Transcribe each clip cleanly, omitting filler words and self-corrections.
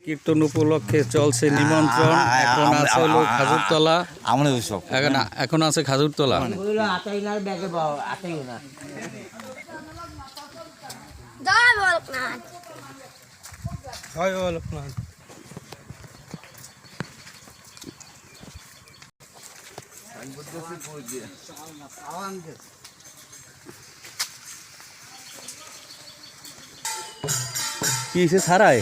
কীর্তন উপলক্ষে চলছে নিমন্ত্রণ। এখন আছে হলো খাজুরতলা, এখন আছে খাজুরতলা। কি সে ছাড়ায়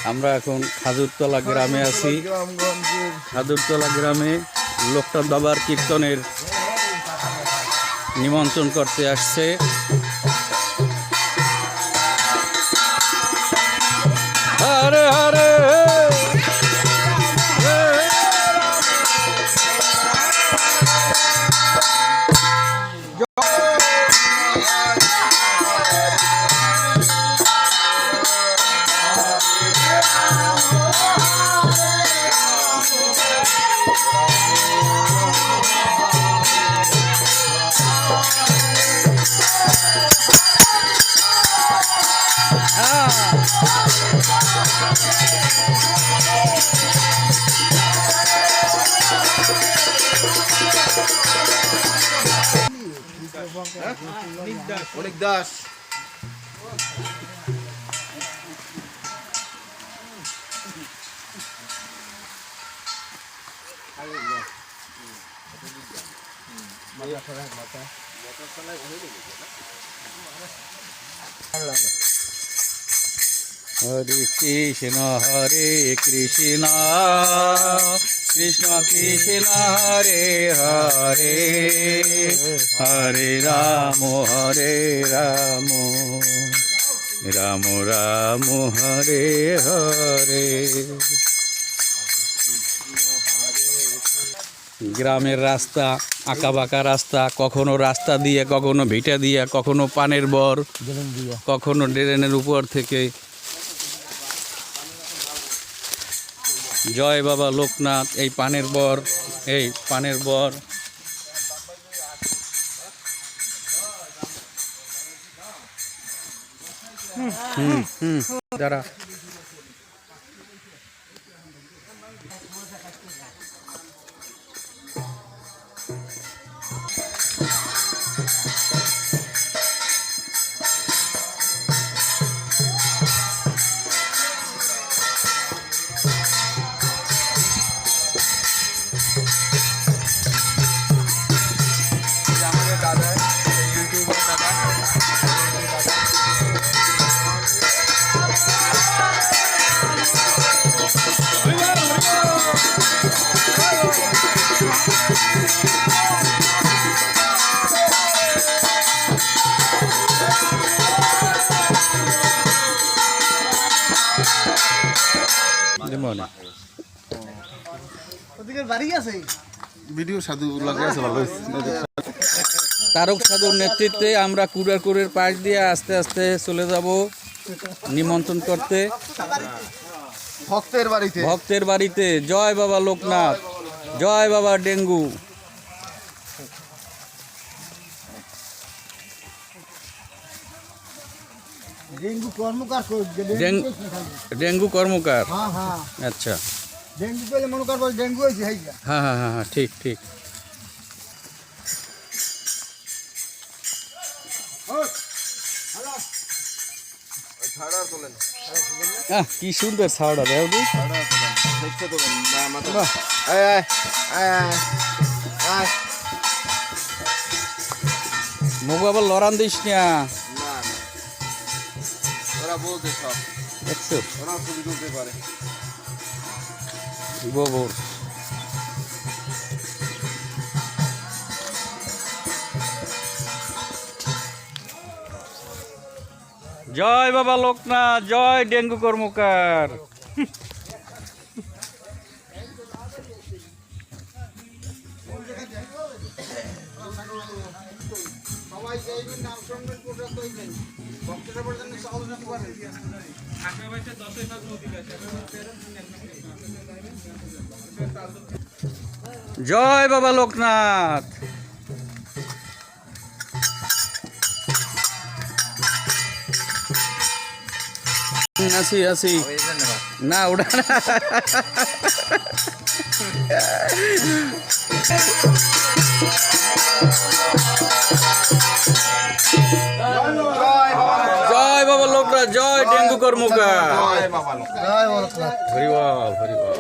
আমরা এখন খাজুরতলা গ্রামে আছি। খাজুরতলা গ্রামে লোকটা দাবার কীর্তনের নিমন্ত্রণ করতে আসছে। হরে হরে অনেক দাস হরে কৃষ্ণ হরে কৃষ্ণ কৃষ্ণ কৃষ্ণ হরে হরে হরে রাম রাম রাম হরে হরে। গ্রামের রাস্তা আঁকাবাঁকা রাস্তা, কখনো রাস্তা দিয়ে, কখনো ভিটা দিয়ে, কখনো পানের বর, কখনো ড্রেনের উপর থেকে। জয় বাবা লোকনাথ। এই পানের বর, এই পানের বর। দাঁড়া তারক সাধুর নেতৃত্বে আমরা কুড়াকুড়ের পাশ দিয়ে আস্তে আস্তে চলে যাব নিমন্ত্রণ করতে ভক্তের বাড়িতে। জয় বাবা লোকনাথ, জয় বাবা ডেঙ্গু। ডেঙ্গু কর্মকার, আচ্ছা। হ্যাঁ হ্যাঁ হ্যাঁ হ্যাঁ, ঠিক ঠিক। কি সুন্দর ছাওড়া দেওদি। মুখ আবার লড়ান দিস না, দেখছো গোবর। জয় বাবা লোকনাথ, জয় ডেঙ্গু কর্মকার। সবাই জয় বাবা লোকনাথ। আসি আসি না ওটা না। জয় বাবা লোকনাথ, জয় ডেঙ্গু কর্মকার। হরিবল হরিবল।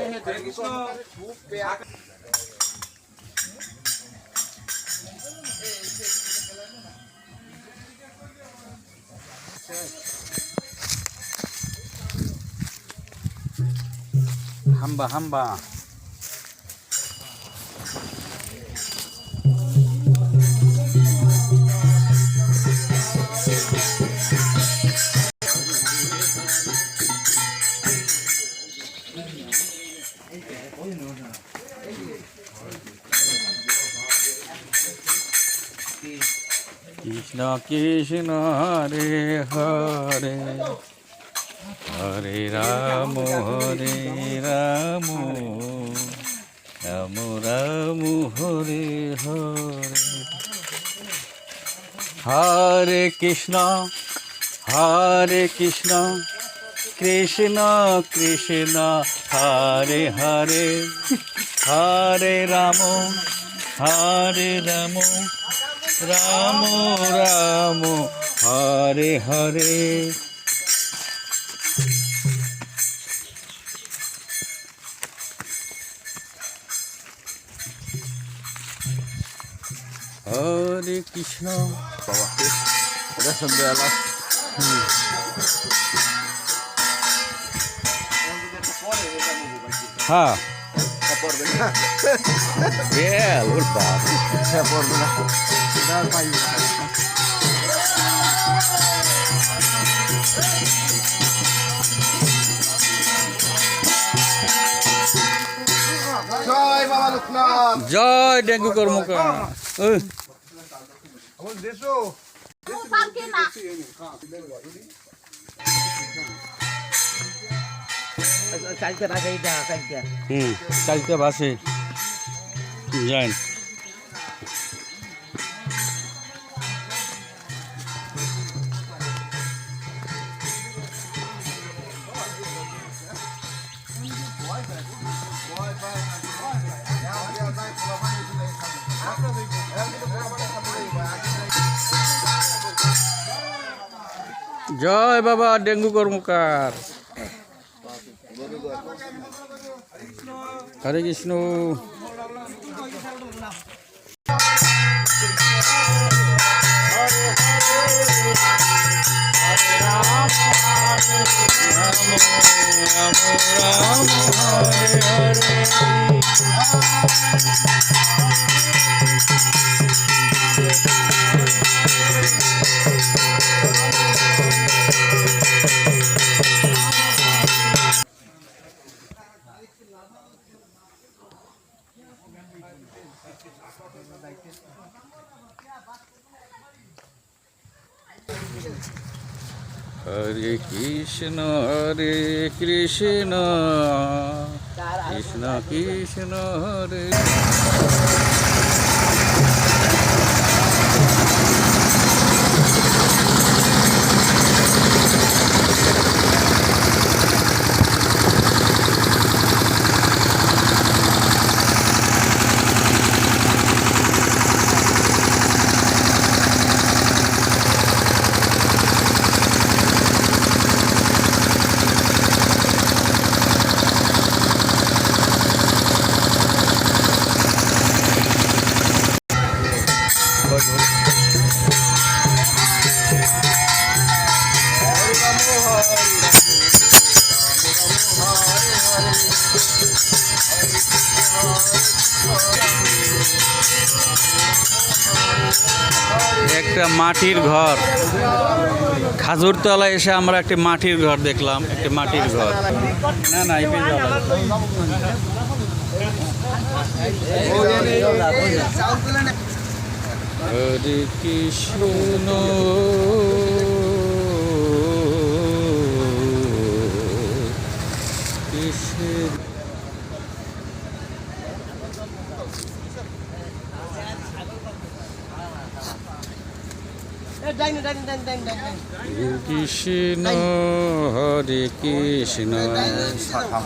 হাম্বা হাম্বা। কৃষ্ণ কৃষ্ণ হরে হরে হরে রাম রাম রাম হরে হরে। হরে কৃষ্ণ কৃষ্ণ কৃষ্ণ হরে হরে হরে রাম রাম রাম হরে হরে। হরে কৃষ্ণ বাবা এটা সন্ধ্যা। হ্যাঁ পড়বে না ওর বাপ পড়বে না। জয় বাবা লোকনাথ, জয় ডেঙ্গু কর্মকার। চালতে বাসে যান। জয় বাবা ডেঙ্গু কর্মকার। হরে কৃষ্ণ। হরে কৃষ্ণ কৃষ্ণ কৃষ্ণ হরে। একটা মাটির ঘর, খাজুরতলা এসে আমরা একটি মাটির ঘর দেখলাম, একটি মাটির ঘর। না না হরে কৃষ্ণ কৃষ্ণ কৃষ্ণ হরে কৃষ্ণ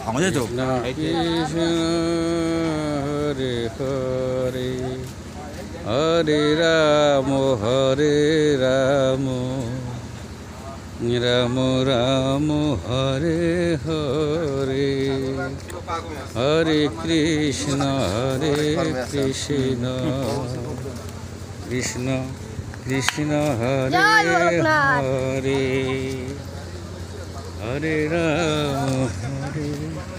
আমাদের তো কৃষ্ণ হরে হরে হরে রাম রাম রাম হরে হরে হরে কৃষ্ণ কৃষ্ণ কৃষ্ণ হরে হরে হরে রাম হরে